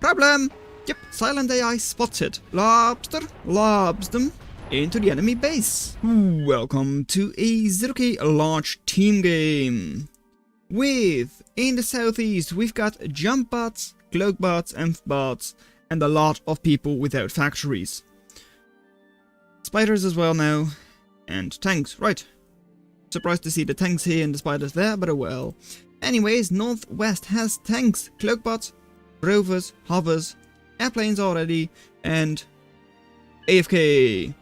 Problem! Yep, silent AI spotted. Lobster lobs them into the enemy base. Welcome to a zerok large team game. In the southeast, we've got jump bots, cloak bots, and bots, and a lot of people without factories. Spiders as well now, and tanks, right. Surprised to see the tanks here and the spiders there, but oh well. Anyways, northwest has tanks, cloak bots, rovers, hovers, airplanes already, and AFK.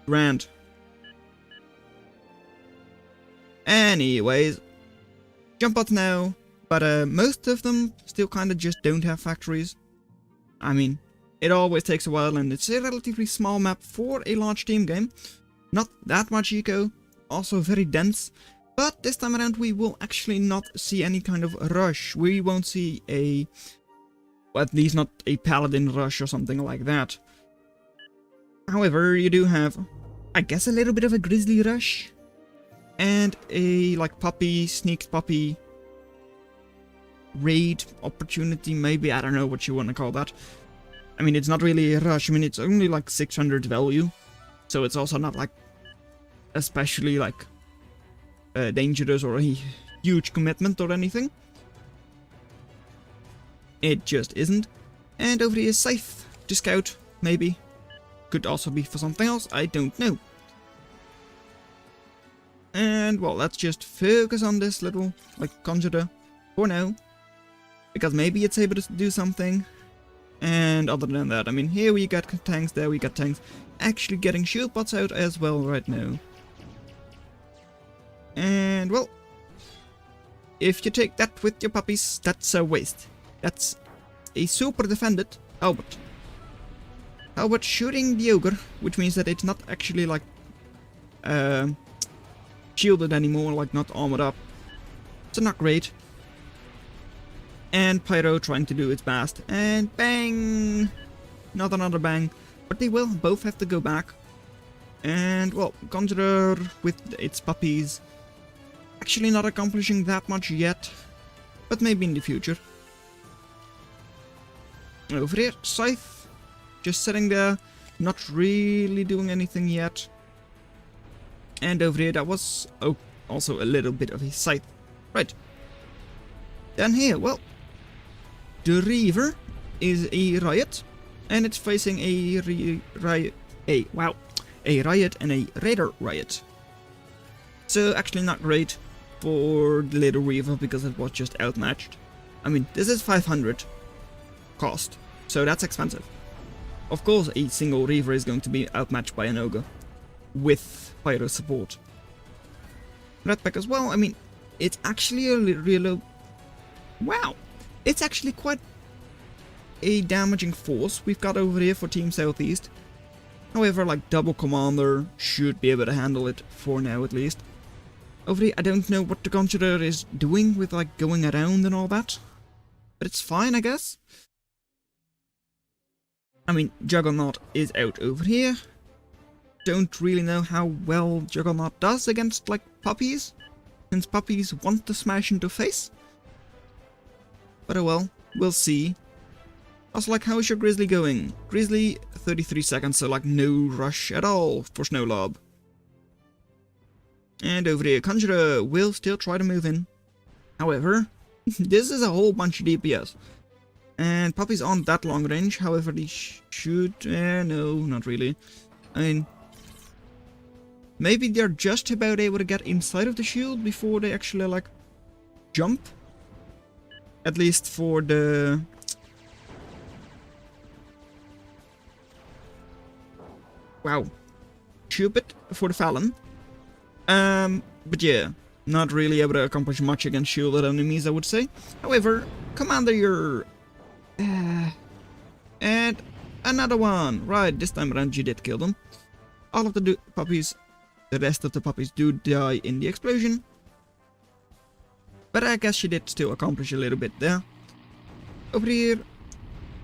Grand. Anyways, jump bots now, but most of them still kind of just don't have factories. I mean, it always takes a while, and it's a relatively small map for a large team game. Not that much eco, also very dense, but this time around we will actually not see any kind of rush. We won't see well, at least not a paladin rush or something like that. However, you do have, I guess, a little bit of a grizzly rush, and a like sneak puppy raid opportunity, maybe. I don't know what you want to call that. I mean, it's not really a rush. I mean, it's only like 600 value, so it's also not like especially like dangerous or a huge commitment or anything. It just isn't. And over here is safe to scout, maybe. Could also be for something else, I don't know. And well, let's just focus on this little like conjurer for now, because maybe it's able to do something. And other than that, I mean, here we got tanks, there we got tanks. Actually getting shield bots out as well right now. And well, if you take that with your puppies, that's a waste. That's a super defended Albert. Albert shooting the ogre, which means that it's not actually like shielded anymore, like not armored up. So not great. And Pyro trying to do its best, and bang! Not another bang, but they will both have to go back. And well, Conjurer with its puppies actually not accomplishing that much yet, but maybe in the future. Over here, Scythe, just sitting there, not really doing anything yet. And over here, that was also a little bit of a Scythe. Right. Then here, well, the Reaver is a Riot, and it's facing a Riot and a Raider Riot. So actually not great for the little Reaver, because it was just outmatched. I mean, this is 500 cost, so that's expensive. Of course, a single Reaver is going to be outmatched by an Ogre with Pyro support. Redback as well. I mean, it's actually a real... Wow! It's actually quite a damaging force we've got over here for Team Southeast. However, like, double commander should be able to handle it for now at least. Over here, I don't know what the Conjurer is doing with like going around and all that, but it's fine, I guess. I mean, Juggernaut is out over here. Don't really know how well Juggernaut does against like puppies, since puppies want to smash into face. But oh well, we'll see. Also, like, how is your Grizzly going? Grizzly, 33 seconds, so like no rush at all for Snowlob. And over here, Conjurer will still try to move in. However, this is a whole bunch of DPS. And puppies aren't that long range, however they should... no, not really. I mean, maybe they're just about able to get inside of the shield before they actually, like, jump. At least for the... Wow. Stupid for the Fallon. But yeah, not really able to accomplish much against shielded enemies, I would say. However, Commander, you're... and another one. Right, this time around you did kill them. All of the puppies, the rest of the puppies do die in the explosion. But I guess she did still accomplish a little bit there. Over here,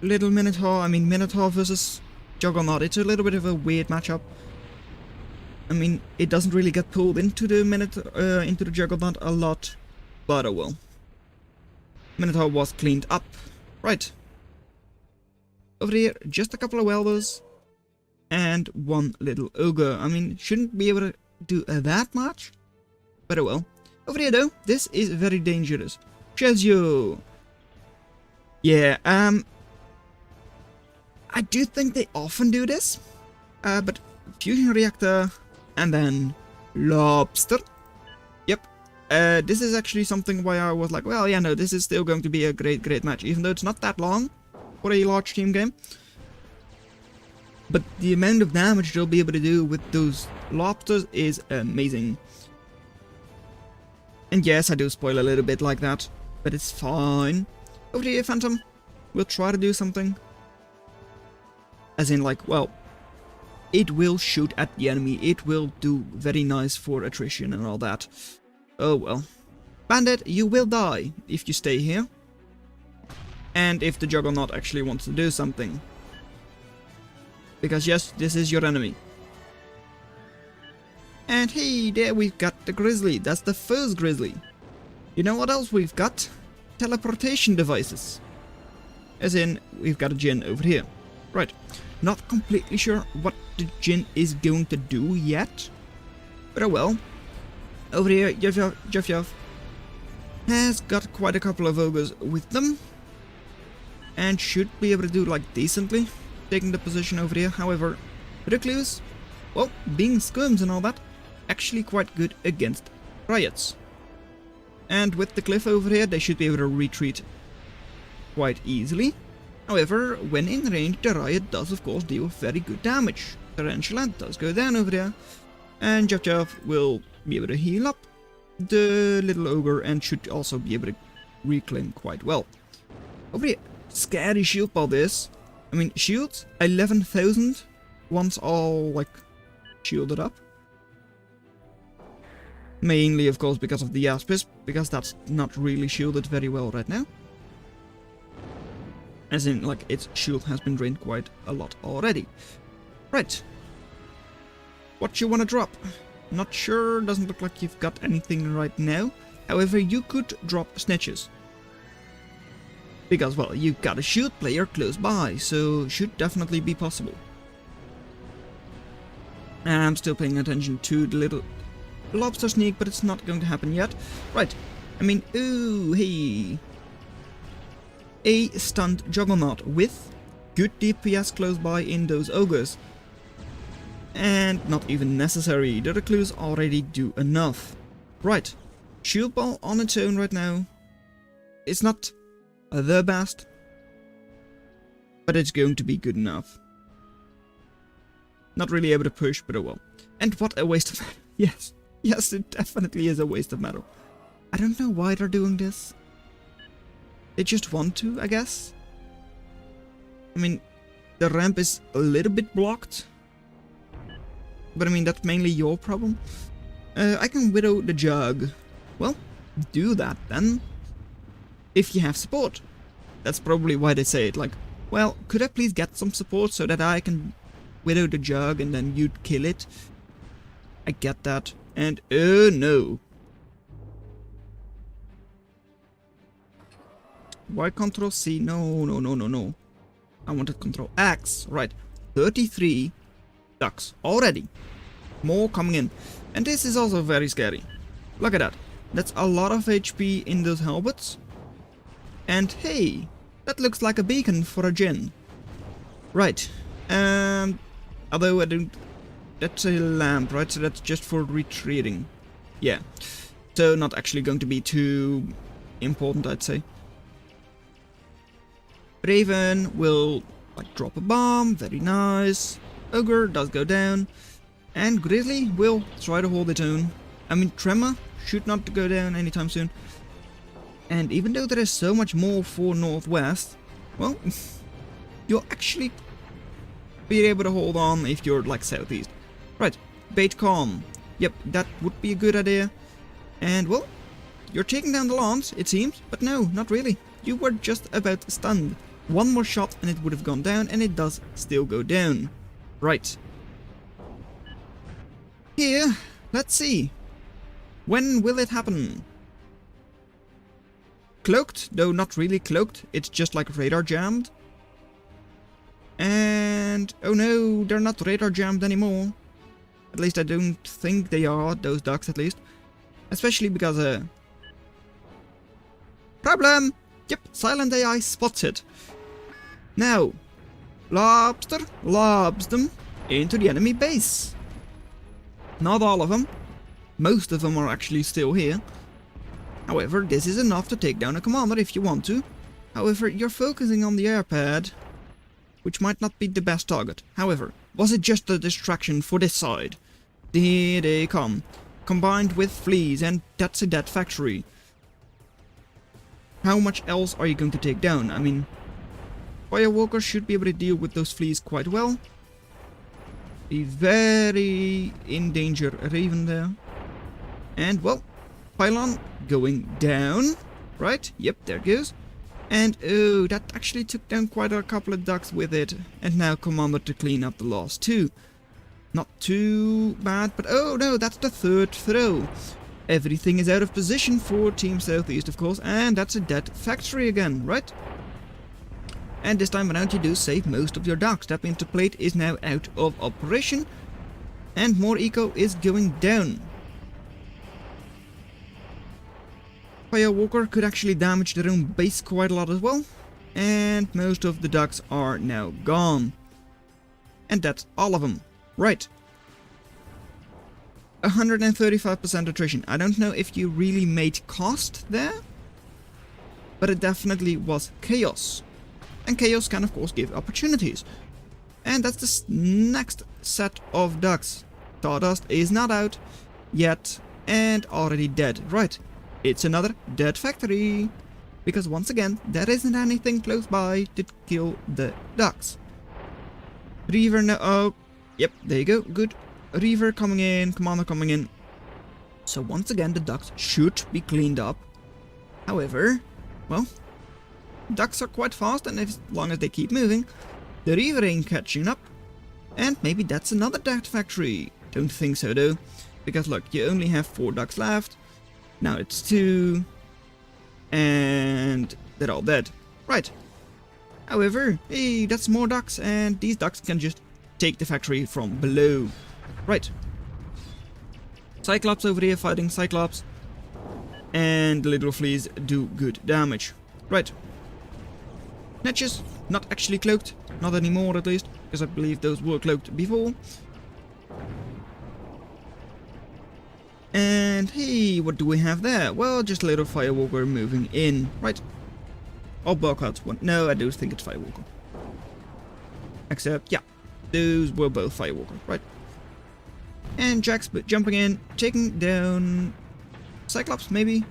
little Minotaur. I mean, Minotaur versus Juggernaut. It's a little bit of a weird matchup. I mean, it doesn't really get pulled into the into the Juggernaut a lot, but oh well. Minotaur was cleaned up. Right. Over here, just a couple of welders. And one little ogre. I mean, shouldn't be able to do that much. But oh well. Over here though, this is very dangerous. Chezio. Yeah, I do think they often do this. But fusion reactor and then lobster. Yep. This is actually something why I was like, well, yeah, no, this is still going to be a great match, even though it's not that long for a large team game. But the amount of damage they'll be able to do with those lobsters is amazing. And yes, I do spoil a little bit like that, but it's fine. Over here, Phantom. We'll try to do something. As in, like, well, it will shoot at the enemy. It will do very nice for attrition and all that. Oh well. Bandit, you will die if you stay here. And if the Juggernaut actually wants to do something. Because yes, this is your enemy. And hey, there we've got the Grizzly. That's the first Grizzly. You know what else we've got? Teleportation devices. As in, we've got a Jinn over here. Right. Not completely sure what the Jinn is going to do yet. But oh well. Over here, Juf has got quite a couple of ogres with them. And should be able to do like decently. Taking the position over here. However, Recluse, well, being skirms and all that, actually quite good against riots. And with the cliff over here, they should be able to retreat quite easily. However, when in range, the riot does of course deal very good damage. Tarantula does go down over there, and Juf will be able to heal up the little ogre and should also be able to reclaim quite well. Over here, scary shield ball this. I mean, shields, 11,000 once all, like, shielded up. Mainly, of course, because of the Aspis, because that's not really shielded very well right now. As in, like, its shield has been drained quite a lot already. Right. What you wanna drop? Not sure, doesn't look like you've got anything right now. However, you could drop snitches. Because, well, you've got a shield player close by, so should definitely be possible. And I'm still paying attention to the little lobster sneak, but it's not going to happen yet. Right, I mean, ooh, hey. A stunned Juggernaut with good DPS close by in those ogres. And not even necessary, the Recluse already do enough. Right, shield ball on its own right now. It's not the best, but it's going to be good enough. Not really able to push, but oh well. And what a waste of metal. Yes, yes, it definitely is a waste of metal. I don't know why they're doing this. They just want to, I guess. I mean, the ramp is a little bit blocked, but I mean, that's mainly your problem. I can widow the jug. Well, do that then. If you have support. That's probably why they say it, like, well, could I please get some support so that I can widow the jug and then you'd kill it? I get that. And oh no. Why Control C? No, no, no, no, no. I wanted Control X. Right. 33 ducks already. More coming in. And this is also very scary. Look at that. That's a lot of HP in those halberds. And hey, that looks like a beacon for a Jinn. Right. Although I don't... That's a lamp, right? So that's just for retreating. Yeah. So not actually going to be too important, I'd say. Raven will like drop a bomb. Very nice. Ogre does go down. And Grizzly will try to hold its own. I mean, Tremor should not go down anytime soon. And even though there is so much more for Northwest, well, you'll actually be able to hold on if you're like Southeast. Right, bait calm. Yep, that would be a good idea. And well, you're taking down the lance, it seems, but no, not really. You were just about stunned. One more shot and it would have gone down, and it does still go down. Right. Here, let's see. When will it happen? Cloaked, though not really cloaked, it's just like radar jammed. And oh no, they're not radar jammed anymore. At least I don't think they are, those ducks at least. Especially because problem! Yep, silent AI spots it. Now, Lobster lobs them into the enemy base. Not all of them. Most of them are actually still here. However, this is enough to take down a commander if you want to. However, you're focusing on the airpad, which might not be the best target. However, was it just a distraction for this side? Here they come, combined with fleas, and that's a dead factory. How much else are you going to take down? I mean, Firewalker should be able to deal with those fleas quite well. Be very in danger, Raven there. And, well, Pylon going down, right? Yep, there it goes. And, oh, that actually took down quite a couple of ducks with it. And now Commander to clean up the last two. Not too bad, but oh no, that's the third throw. Everything is out of position for Team Southeast, of course, and that's a dead factory again, right? And this time around you do save most of your ducks. That means the plate is now out of operation, and more eco is going down. Firewalker could actually damage their own base quite a lot as well, and most of the ducks are now gone. And that's all of them. Right. 135% attrition. I don't know if you really made cost there, but it definitely was chaos. And chaos can of course give opportunities. And that's the next set of ducks. Stardust is not out yet and already dead. Right. It's another dead factory. Because once again, there isn't anything close by to kill the ducks. Reaver no. Oh. Yep, there you go, good. Reaver coming in, Commander coming in. So once again, the ducks should be cleaned up. However, well, ducks are quite fast, and as long as they keep moving, the Reaver ain't catching up. And maybe that's another dead factory. Don't think so though, because look, you only have 4 ducks left. Now it's 2, and they're all dead. Right. However, hey, that's more ducks, and these ducks can just take the factory from below. Right. Cyclops over here fighting Cyclops. And the little fleas do good damage. Right. Netches, not actually cloaked. Not anymore at least, because I believe those were cloaked before. And hey, what do we have there? Well, just a little Firewalker moving in. Right. Oh, Burkhardt one. No, I do think it's Firewalker. Except, yeah. Those were both Firewalker, right? And Jack's jumping in, taking down Cyclops, maybe?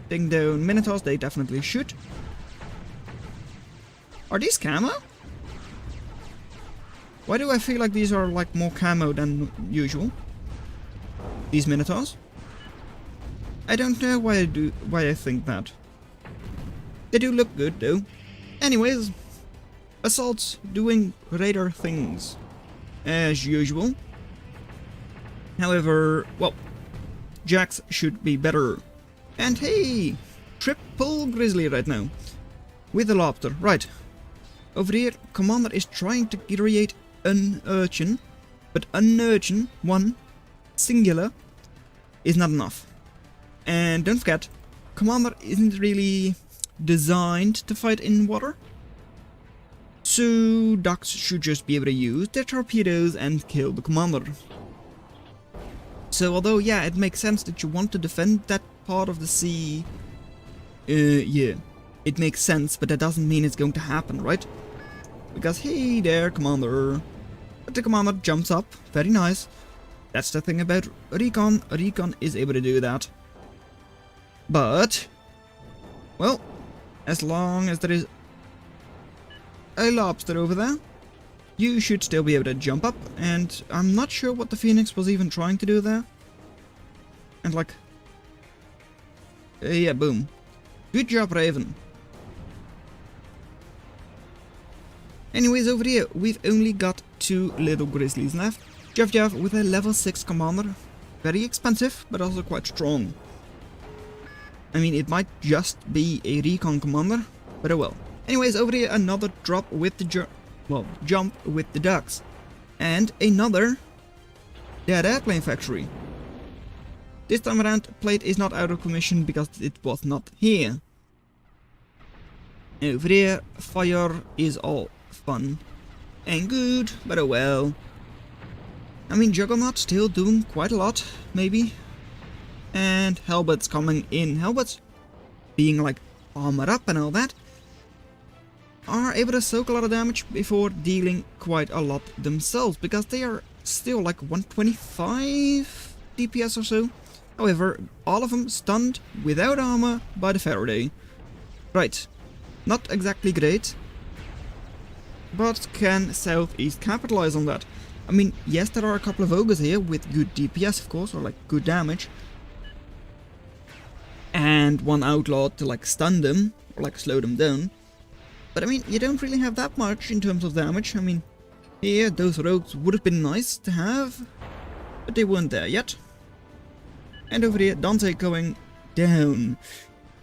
Taking down Minotaurs, they definitely should. Are these camo? Why do I feel like these are like more camo than usual? These Minotaurs? I don't know why I think that. They do look good though. Anyways, assaults doing radar things as usual. However, well, Jax should be better. And hey, triple grizzly right now with the lobster. Right over here, Commander is trying to create an urchin, but an urchin, one singular, is not enough. And don't forget, Commander isn't really designed to fight in water. So ducks should just be able to use their torpedoes and kill the commander. So although yeah, it makes sense that you want to defend that part of the sea. Yeah, it makes sense, but that doesn't mean it's going to happen, right? Because hey there, commander. But the commander jumps up, very nice. That's the thing about Recon. Recon is able to do that. But, well, as long as there is a lobster over there, you should still be able to jump up, and I'm not sure what the Phoenix was even trying to do there. And like, yeah, boom. Good job, Raven. Anyways, over here, we've only got 2 little grizzlies left. Jav with a level 6 commander. Very expensive, but also quite strong. I mean, it might just be a recon commander, but oh well. Anyways, over here, another drop with the well, jump with the ducks. And another dead airplane factory. This time around, plate is not out of commission because it was not here. Over here, fire is all fun and good, but oh well. I mean, Juggernaut still doing quite a lot, maybe. And Hellbut's coming in. Hellbut's being like armored up and all that, are able to soak a lot of damage before dealing quite a lot themselves, because they are still like 125 DPS or so. However, all of them stunned without armor by the Faraday. Right, not exactly great, but can Southeast capitalize on that? I mean, yes, there are a couple of ogres here with good DPS, of course, or like good damage, and one outlaw to like stun them or like slow them down. But I mean, you don't really have that much in terms of damage. I mean, here those rogues would have been nice to have, but they weren't there yet. And over here, Dante going down.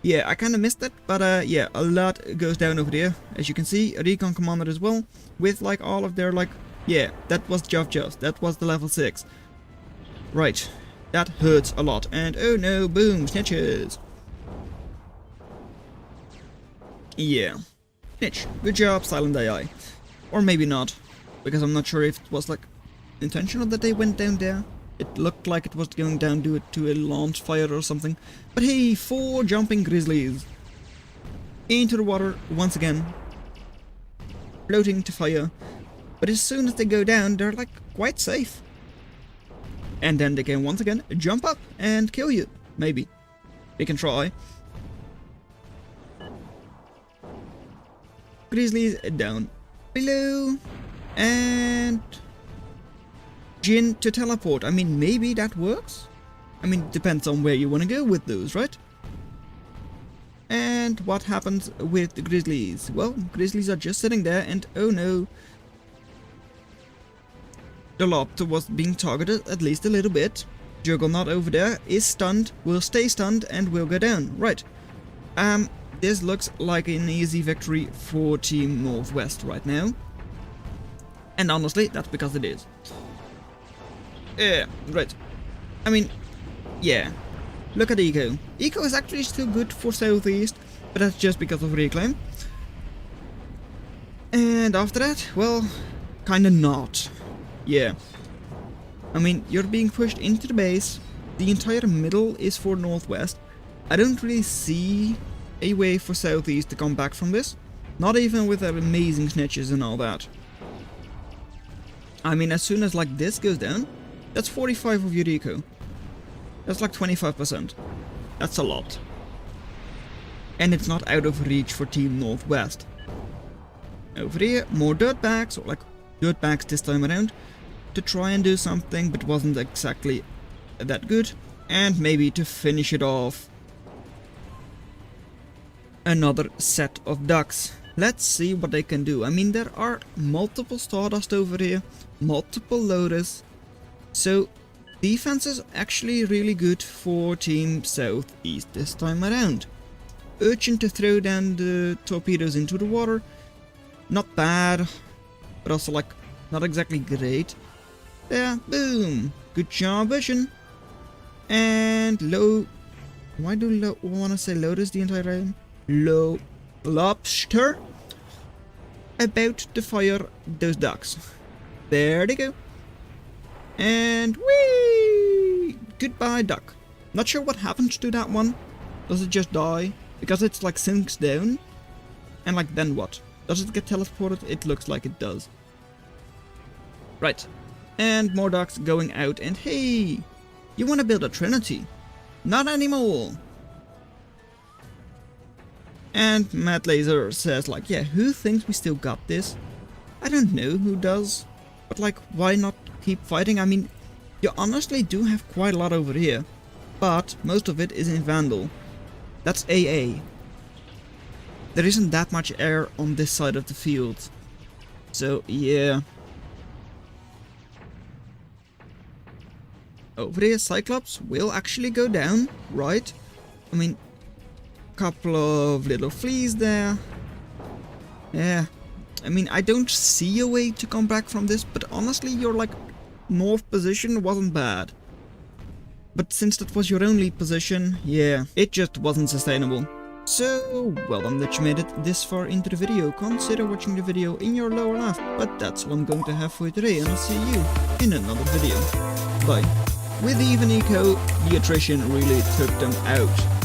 Yeah, I kind of missed it, but yeah, a lot goes down over there. As you can see, a recon commander as well, with like all of their like, yeah, that was Just, that was the level 6. Right, that hurts a lot. And oh no, boom, snitches. Yeah, snitch, good job, silent AI. Or maybe not, because I'm not sure if it was like intentional that they went down there. It looked like it was going down to a launch fire or something. But hey, 4 jumping grizzlies into the water once again, floating to fire. But as soon as they go down, they're like quite safe. And then they can once again jump up and kill you. Maybe. They can try. Grizzlies down below. And Jin to teleport. I mean, maybe that works. I mean, it depends on where you want to go with those, right? And what happens with the Grizzlies? Well, Grizzlies are just sitting there and oh no. The Lobster was being targeted at least a little bit. Juggernaut over there is stunned, will stay stunned and will go down. Right. This looks like an easy victory for Team Northwest right now. And honestly, that's because it is. Yeah, right. I mean, yeah. Look at Eco. Eco is actually still good for Southeast, but that's just because of Reclaim. And after that, well, kinda not. Yeah. I mean, you're being pushed into the base. The entire middle is for Northwest. I don't really see a way for Southeast to come back from this. Not even with their amazing snitches and all that. I mean, as soon as like this goes down, that's 45 of your eco. That's like 25%. That's a lot. And it's not out of reach for Team Northwest. Over here, more dirtbags, or like dirtbags this time around, to try and do something, but wasn't exactly that good. And maybe to finish it off, another set of ducks. Let's see what they can do. I mean, there are multiple Stardust over here, multiple Lotus. So, defense is actually really good for Team Southeast this time around. Urchin to throw down the torpedoes into the water. Not bad, but also like not exactly great. There, boom. Good job, Urchin. And low. Why do I want to say Lotus the entire time? Low Lobster. About to fire those ducks. There they go. And whee! Goodbye, duck. Not sure what happened to that one. Does it just die? Because it's like sinks down. And like then what? Does it get teleported? It looks like it does. Right. And more ducks going out. And hey! You want to build a Trinity? Not anymore! And Matt Laser says like, yeah, who thinks we still got this? I don't know who does. But like, why not keep fighting? I mean, you honestly do have quite a lot over here. But most of it is in Vandal. That's AA. There isn't that much air on this side of the field. So, yeah. Over here, Cyclops will actually go down, right? I mean, couple of little fleas there. Yeah. I mean, I don't see a way to come back from this, but honestly, your like north position wasn't bad. But since that was your only position, yeah, it just wasn't sustainable. So, well done that you made it this far into the video. Consider watching the video in your lower left, but that's all I'm going to have for you today, and I'll see you in another video. Bye. With even eco, the attrition really took them out.